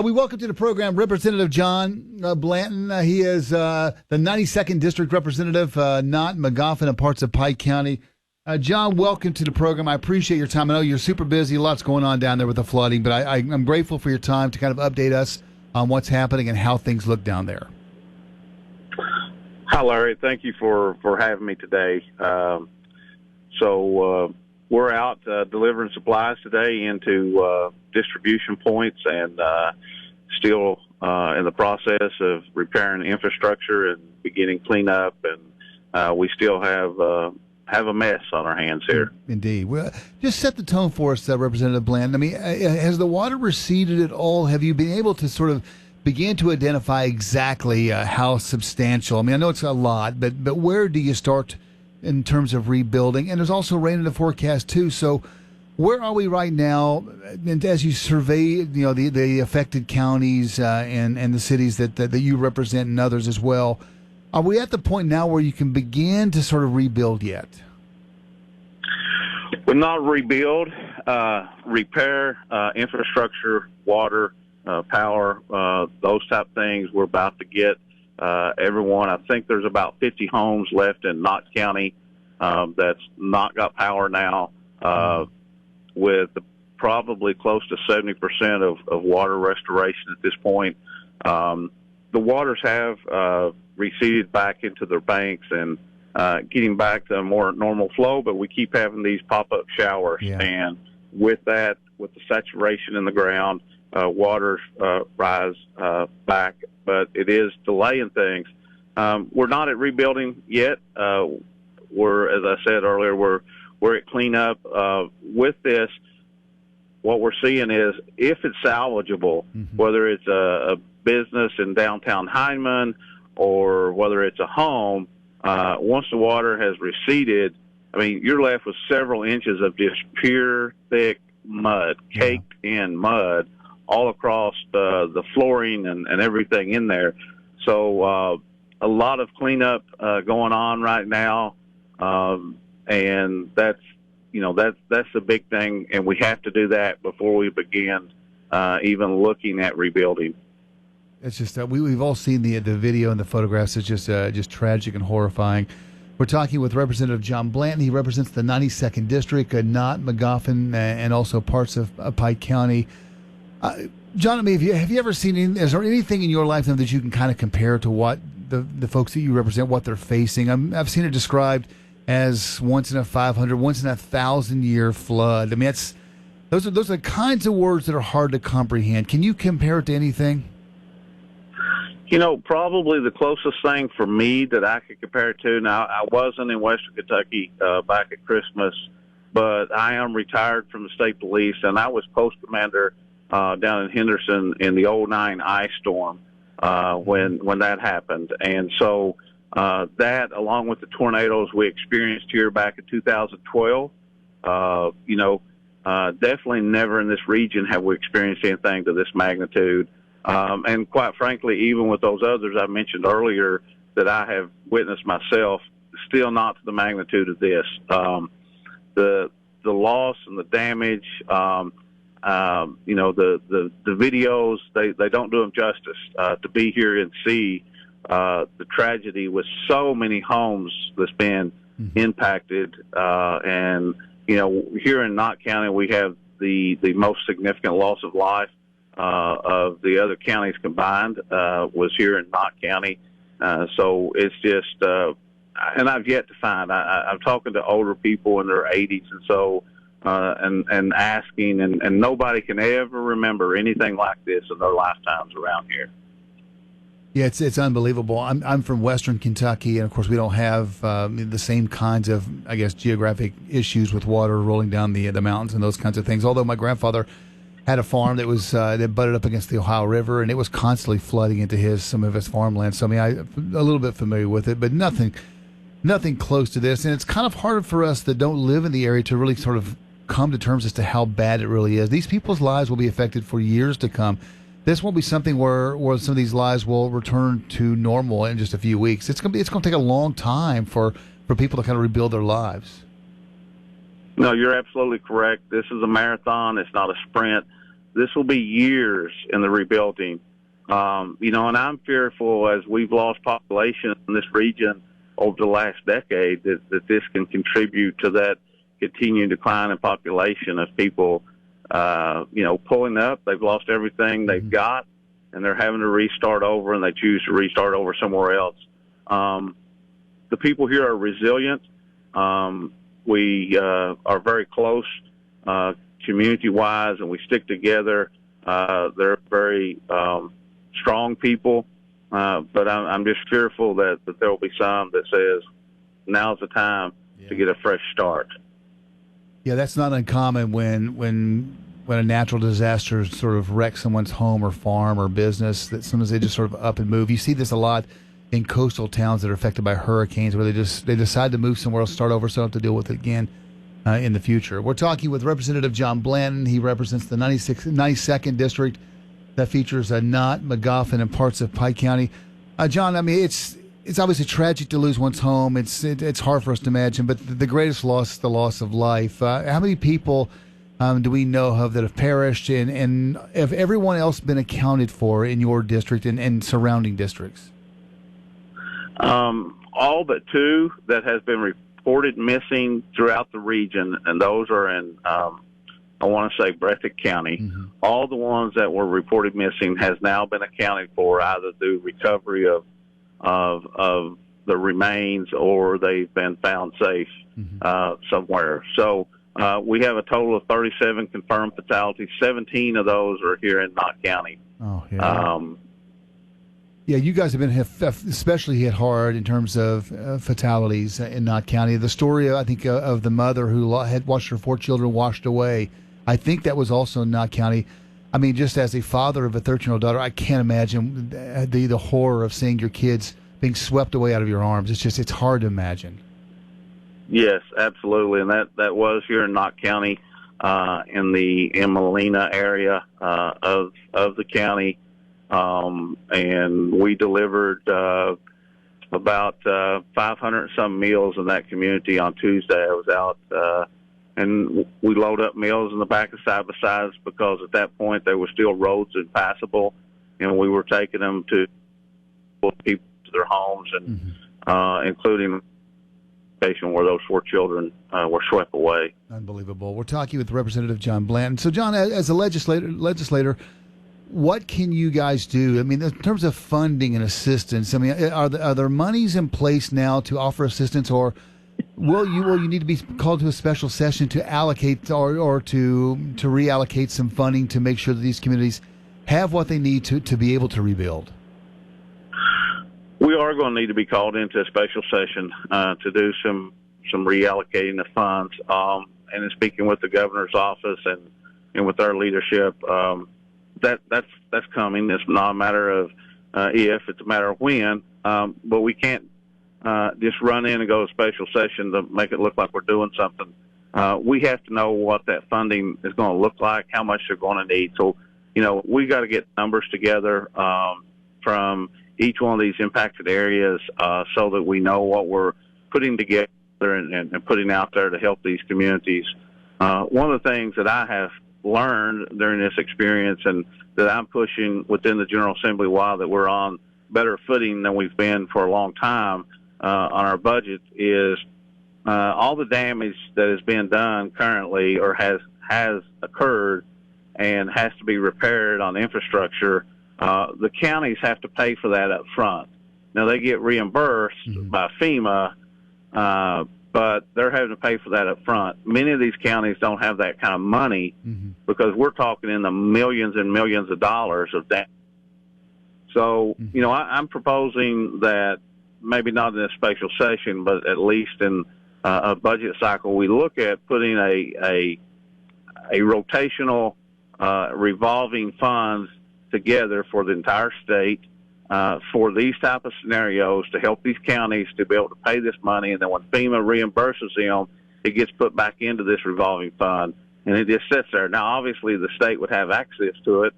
We welcome to the program Representative John Blanton. He is the 92nd District Representative, not McGoffin, and parts of Pike County. John, welcome to the program. I appreciate your time. I know you're super busy. Lots going on down there with the flooding, but I'm grateful for your time to kind of update us on what's happening and how things look down there. Hi, Larry. Thank you for having me today. We're out delivering supplies today into distribution points and still in the process of repairing infrastructure and beginning cleanup. And we still have a mess on our hands here. Indeed. Well, just set the tone for us, Representative Blanton. I mean, has the water receded at all? Have you been able to sort of begin to identify exactly how substantial? I mean, I know it's a lot, but where do you start in terms of rebuilding? And there's also rain in the forecast too. So where are we right now? And as you survey, the affected counties and the cities that you represent and others as well, are we at the point now where you can begin to sort of rebuild yet? Well, not rebuild, repair, infrastructure, water, power, those type of things. We're about to get everyone. I think there's about 50 homes left in Knott County that's not got power now, with probably close to 70% of water restoration at this point. The waters have receded back into their banks and getting back to a more normal flow, but we keep having these pop-up showers. Yeah. And with that, with the saturation in the ground, waters rise back, but it is delaying things. We're not at rebuilding yet. We're, as I said earlier, we're at cleanup. With this, what we're seeing is if it's salvageable, whether it's a business in downtown Hyndman or whether it's a home, once the water has receded, I mean, you're left with several inches of just pure, thick mud, caked in mud, all across the flooring and everything in there. So a lot of cleanup going on right now, and that's the big thing, and we have to do that before we begin even looking at rebuilding. It's just we've all seen the video and the photographs. It's just tragic and horrifying. We're talking with Representative John Blanton. He represents the 92nd District, not McGoffin, and also parts of Pike County. John, I mean, have you ever seen? Is there anything in your lifetime that you can kind of compare to what the folks that you represent, what they're facing? I've seen it described as once in a 500, once in a 1,000-year flood. I mean, those are the kinds of words that are hard to comprehend. Can you compare it to anything? Probably the closest thing for me that I could compare it to. Now, I wasn't in Western Kentucky back at Christmas, but I am retired from the state police, and I was post commander down in Henderson in the 2009 ice storm when that happened. And so that, along with the tornadoes we experienced here back in 2012, definitely never in this region have we experienced anything to this magnitude. And quite frankly, even with those others I mentioned earlier that I have witnessed myself, still not to the magnitude of this. The loss and the damage, the videos, they don't do them justice. To be here and see the tragedy with so many homes that's been impacted, and here in Knott County we have the most significant loss of life of the other counties combined was here in Knott County. So it's just, and I've yet to find. I'm talking to older people in their 80s, and so and asking, and nobody can ever remember anything like this in their lifetimes around here. Yeah, it's unbelievable. I'm from Western Kentucky, and of course we don't have the same kinds of, I guess, geographic issues with water rolling down the mountains and those kinds of things. Although my grandfather had a farm that was that butted up against the Ohio River, and it was constantly flooding into some of his farmland. So I mean, I'm a little bit familiar with it, but nothing close to this. And it's kind of hard for us that don't live in the area to really sort of come to terms as to how bad it really is. These people's lives will be affected for years to come. This won't be something where some of these lives will return to normal in just a few weeks. It's going to take a long time for people to kind of rebuild their lives. No, you're absolutely correct. This is a marathon. It's not a sprint. this will be years in the rebuilding. And I'm fearful, as we've lost population in this region over the last decade, that this can contribute to that continued decline in population of people, pulling up. They've lost everything they've got, and they're having to restart over, and they choose to restart over somewhere else. The people here are resilient. We are very close community-wise, and we stick together. They're very strong people, but I'm just fearful that there will be some that says now's the time to get a fresh start. Yeah, that's not uncommon when a natural disaster sort of wrecks someone's home or farm or business, that sometimes they just sort of up and move. You see this a lot in coastal towns that are affected by hurricanes, where they decide to move somewhere else, start over, so they don't have to deal with it again in the future. We're talking with Representative John Blanton. He represents the 92nd District that features Knott, McGoffin, and parts of Pike County. John, I mean, it's obviously tragic to lose one's home. It's hard for us to imagine, but the greatest loss is the loss of life. How many people do we know of that have perished, and have everyone else been accounted for in your district and surrounding districts? All but two that has been reported missing throughout the region, and those are in, I want to say, Breathitt County. Mm-hmm. All the ones that were reported missing has now been accounted for, either through recovery of the remains, or they've been found safe somewhere. So we have a total of 37 confirmed fatalities. 17 of those are here in Knott County. Oh, yeah. Yeah, you guys have been especially hit hard in terms of fatalities in Knott County. The story, I think, of the mother who had watched her 4 children washed away, I think that was also in Knott County. I mean, just as a father of a 13-year-old daughter, I can't imagine the horror of seeing your kids being swept away out of your arms. It's hard to imagine. Yes, absolutely, and that was here in Knott County, in the Emelina area of the county. And we delivered about 500 and some meals in that community on Tuesday. I was out, and we load up meals in the back of side-by-sides, because at that point there were still roads impassable, and we were taking them to people to their homes, and including the station where those 4 children were swept away. Unbelievable. We're talking with Representative John Blanton. So, John, as a legislator, what can you guys do? I mean, in terms of funding and assistance, I mean, are there monies in place now to offer assistance, or will you need to be called to a special session to allocate or to reallocate some funding to make sure that these communities have what they need to be able to rebuild? We are going to need to be called into a special session to do some reallocating of funds, and in speaking with the governor's office and with our leadership. That's coming. It's not a matter of if, it's a matter of when. But we can't just run in and go to special session to make it look like we're doing something. We have to know what that funding is going to look like, how much they're going to need. So, we got to get numbers together from each one of these impacted areas so that we know what we're putting together and putting out there to help these communities. One of the things that I have learned during this experience, and that I'm pushing within the General Assembly, while that we're on better footing than we've been for a long time on our budget, is all the damage that has been done currently, or has occurred and has to be repaired on infrastructure. The counties have to pay for that up front. Now, they get reimbursed by FEMA, but they're having to pay for that up front. Many of these counties don't have that kind of money, because we're talking in the millions and millions of dollars of damage. So, I'm proposing that maybe not in a special session, but at least in a budget cycle, we look at putting a rotational revolving funds together for the entire state for these type of scenarios, to help these counties to be able to pay this money. And then when FEMA reimburses them, it gets put back into this revolving fund, and it just sits there. Now, obviously, the state would have access to it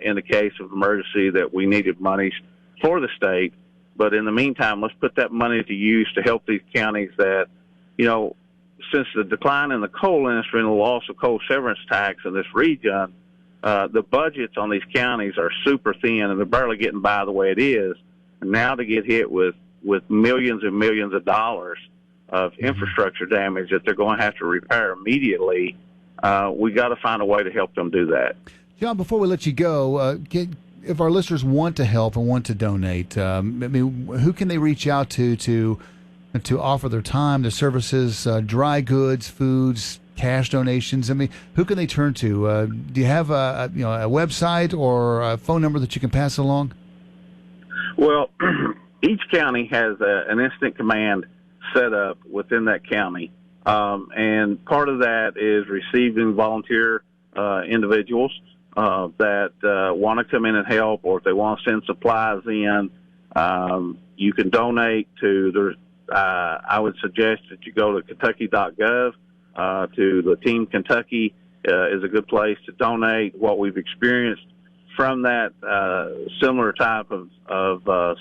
in the case of emergency that we needed monies for the state. But in the meantime, let's put that money to use to help these counties that, since the decline in the coal industry and the loss of coal severance tax in this region, the budgets on these counties are super thin, and they're barely getting by the way it is. And now to get hit with millions and millions of dollars of infrastructure damage that they're going to have to repair immediately, we got to find a way to help them do that. John, before we let you go, if our listeners want to help and want to donate, I mean, who can they reach out to offer their time, their services, dry goods, foods, cash donations? I mean, who can they turn to? Do you have a website or a phone number that you can pass along? Well, each county has an instant command set up within that county, and part of that is receiving volunteer individuals that want to come in and help, or if they want to send supplies in, you can donate to. I would suggest that you go to Kentucky.gov. To the Team Kentucky is a good place to donate. What we've experienced from that similar type of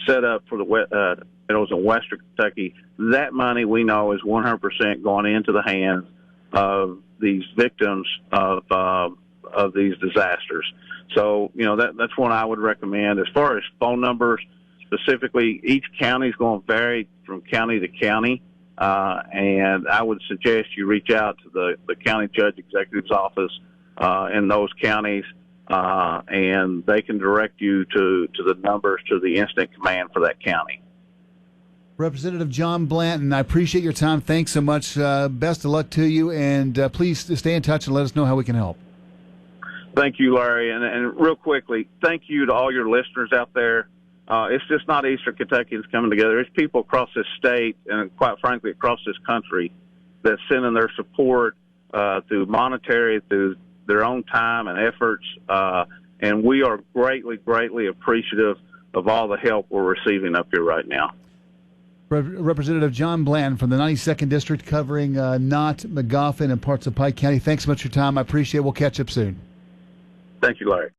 setup for the meadows in Western Kentucky, that money we know is 100% going into the hands of these victims of these disasters. So, that's one I would recommend. As far as phone numbers specifically, each county is going to vary from county to county. And I would suggest you reach out to the county judge executive's office in those counties, and they can direct you to the numbers to the instant command for that county. Representative John Blanton, I appreciate your time. Thanks so much. Best of luck to you, and please stay in touch and let us know how we can help. Thank you, Larry. And real quickly, thank you to all your listeners out there. It's just not Eastern Kentuckians coming together. It's people across this state and, quite frankly, across this country that's sending their support through monetary, through their own time and efforts. And we are greatly, greatly appreciative of all the help we're receiving up here right now. Representative John Blanton from the 92nd District, covering Knott, Magoffin, and parts of Pike County. Thanks so much for your time. I appreciate it. We'll catch up soon. Thank you, Larry.